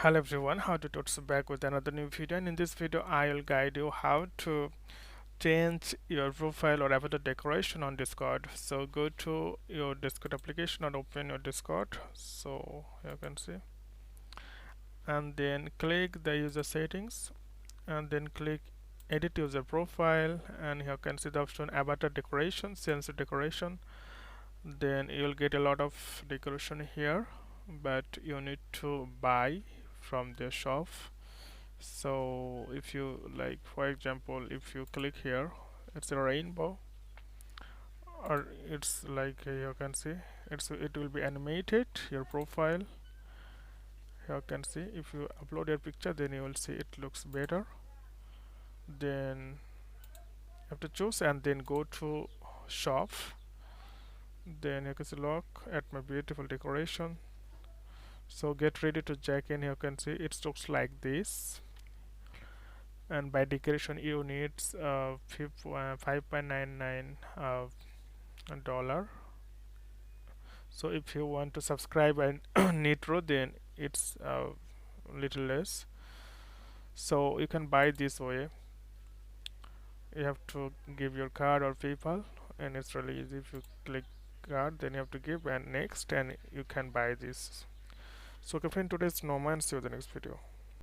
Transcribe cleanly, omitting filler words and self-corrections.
Hello everyone, how to Tuts back with another new video, and in this video I will guide you how to change your profile or avatar decoration on Discord. So go to your Discord application or open your Discord, so you can see, and then click the user settings and then click edit user profile, and you can see the option avatar decoration, change the decoration. Then you'll get a lot of decoration here, but you need to buy from the shop. So if you like, for example, if you click here, it's a rainbow, or it's like you can see it will be animated your profile. You can see if you upload your picture, then you will see it looks better. Then you have to choose and then go to shop. Then you can see look at my beautiful decoration. So get ready to check in. You can see it looks like this, and by decoration you need 5.99 dollar. So if you want to subscribe and nitro, then it's little less. So you can buy this way. You have to give your card or PayPal, and it's really easy. If you click card, then you have to give and next, and you can buy this. So okay friend, today's no man, see you in the next video.